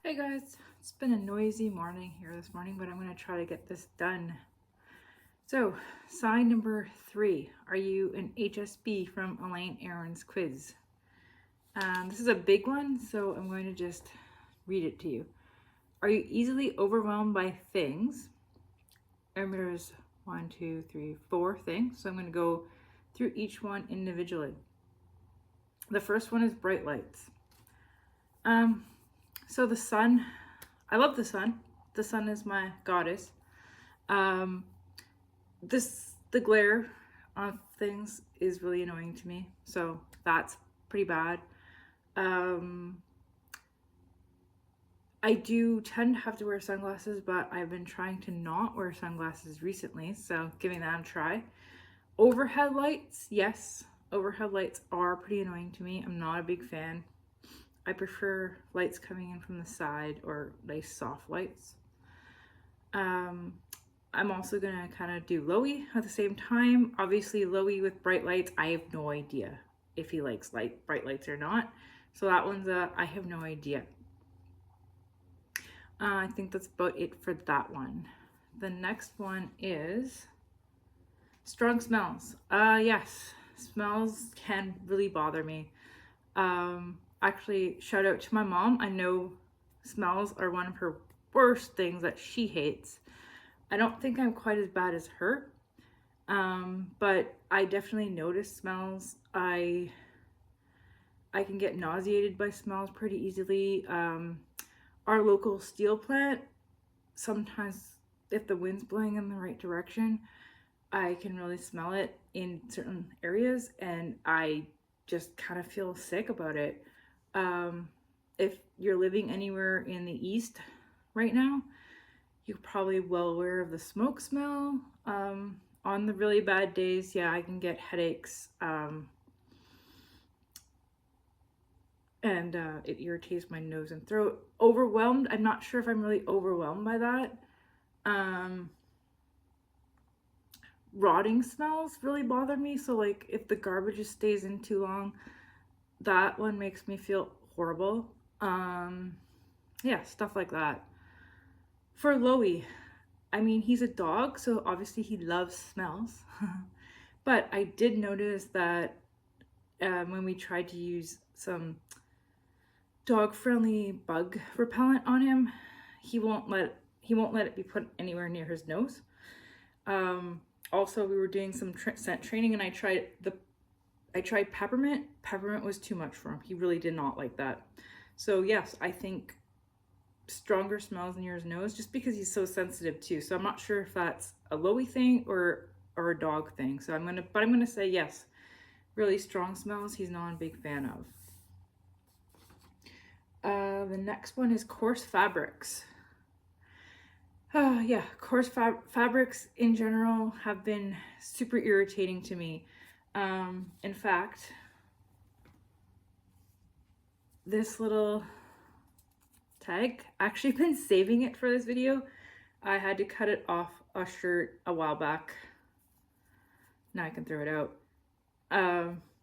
Hey guys, it's been a noisy morning here this morning, but I'm going to try to get this done. So, sign number 3. Are you an HSP from Elaine Aaron's quiz? This is a big one, so I'm going to just read it to you. Are you easily overwhelmed by things? And there's 1, 2, 3, 4 things, so I'm going to go through each one individually. The first one is bright lights. So the sun, I love the sun. The sun is my goddess. The glare on things is really annoying to me, so that's pretty bad. I do tend to have to wear sunglasses, but I've been trying to not wear sunglasses recently, so giving that a try. Overhead lights, yes, overhead lights are pretty annoying to me. I'm not a big fan. I prefer lights coming in from the side or nice soft lights. I'm also gonna kind of do Lowie at the same time. Obviously, Lowie with bright lights, I have no idea if he likes bright lights or not. So that one's I have no idea. I think that's about it for that one. The next one is strong smells. Yes, smells can really bother me. Actually, shout out to my mom. I know smells are one of her worst things that she hates. I don't think I'm quite as bad as her, but I definitely notice smells. I can get nauseated by smells pretty easily. Our local steel plant, sometimes if the wind's blowing in the right direction, I can really smell it in certain areas, and I just kind of feel sick about it. If you're living anywhere in the east right now, you're probably well aware of the smoke smell. On the really bad days, yeah, I can get headaches, and it irritates my nose and throat. Overwhelmed, I'm not sure if I'm really overwhelmed by that. Rotting smells really bother me, so like if the garbage just stays in too long, that one makes me feel horrible. Yeah, stuff like that. For Lowie, I mean, he's a dog, so obviously he loves smells. But I did notice that when we tried to use some dog-friendly bug repellent on him, he won't let it be put anywhere near his nose. Also, we were doing some scent training, and I tried peppermint. Peppermint was too much for him. He really did not like that. So yes, I think stronger smells near his nose, just because he's so sensitive too. So I'm not sure if that's a Lowie thing or a dog thing. So I'm gonna say yes. Really strong smells, he's not a big fan of. The next one is coarse fabrics. Yeah, coarse fabrics in general have been super irritating to me. In fact, this little tag, actually been saving it for this video. I had to cut it off a shirt a while back. Now I can throw it out.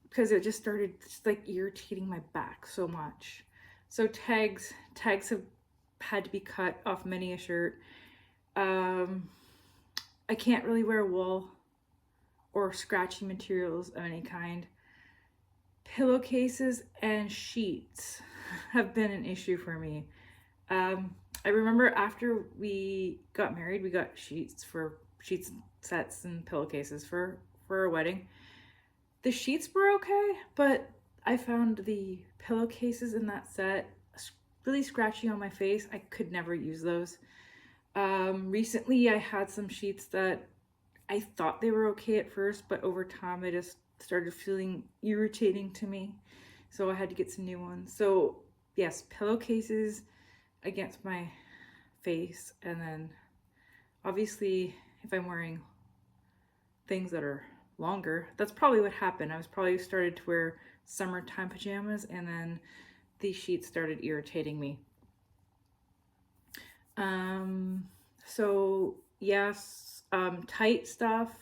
Because it just started like irritating my back so much. So tags have had to be cut off many a shirt. I can't really wear wool or scratchy materials of any kind. Pillowcases and sheets have been an issue for me. I remember after we got married, we got sheets sets and pillowcases for our wedding. The sheets were okay, but I found the pillowcases in that set really scratchy on my face. I could never use those. Recently I had some sheets that I thought they were okay at first, but over time I just started feeling irritating to me. So I had to get some new ones. So yes, pillowcases against my face, and then obviously if I'm wearing things that are longer, that's probably what happened. I was probably started to wear summertime pajamas, and then these sheets started irritating me. So yes, tight stuff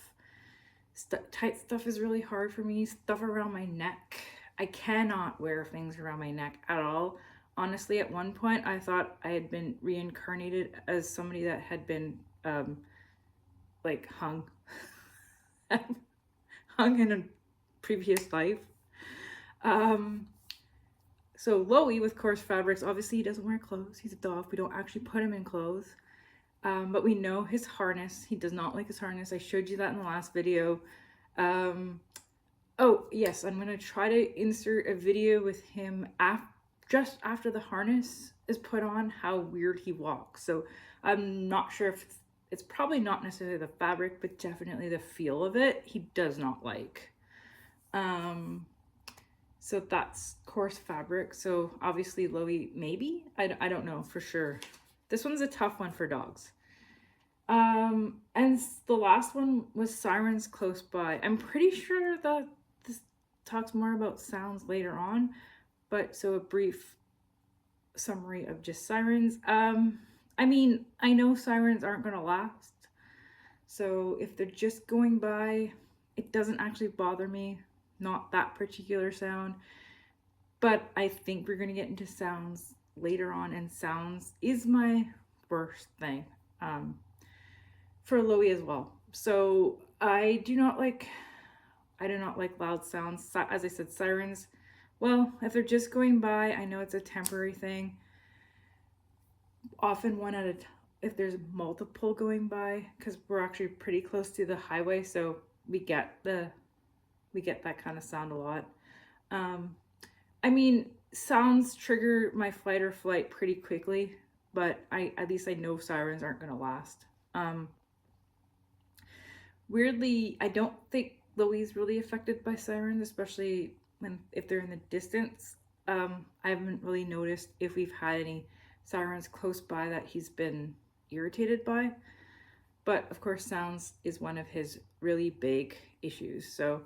is really hard for me. Stuff around my neck, I cannot wear things around my neck at all. honestly, at one point, I thought I had been reincarnated as somebody that had been, like, hung. hung in a previous life. So Lowie with coarse fabrics, obviously he doesn't wear clothes. He's a dog. We don't actually put him in clothes. But we know his harness. He does not like his harness. I showed you that in the last video. Oh, yes, I'm going to try to insert a video with him just after the harness is put on, how weird he walks. So I'm not sure if it's probably not necessarily the fabric, but definitely the feel of it. He does not like. So that's coarse fabric. So obviously Lowie, maybe? I don't know for sure. This one's a tough one for dogs. And the last one was Sirens Close By. I'm pretty sure that this talks more about sounds later on, but so a brief summary of just sirens. I mean, I know sirens aren't going to last. So if they're just going by, it doesn't actually bother me. Not that particular sound. But I think we're going to get into sounds later on, and sounds is my worst thing. For Lowie as well. So I do not like loud sounds. As I said, sirens, well, if they're just going by, I know it's a temporary thing. Often one at a time, if there's multiple going by, because we're actually pretty close to the highway, so we get that kind of sound a lot. I mean, sounds trigger my fight or flight pretty quickly, but at least I know sirens aren't going to last. Weirdly, I don't think Lowie's really affected by sirens, especially if they're in the distance. I haven't really noticed if we've had any sirens close by that he's been irritated by. But of course, sounds is one of his really big issues. So,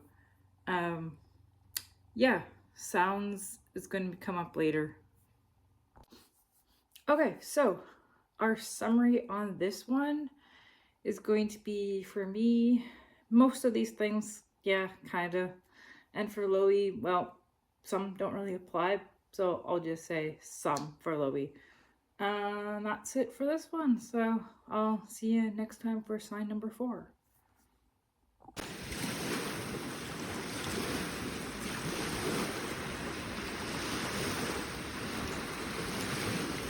yeah, sounds is going to come up later. Okay, so our summary on this one is going to be, for me, most of these things, yeah, kind of. And for Lowie, well, some don't really apply, so I'll just say some for Lowie. And that's it for this one. So I'll see you next time for sign number 4.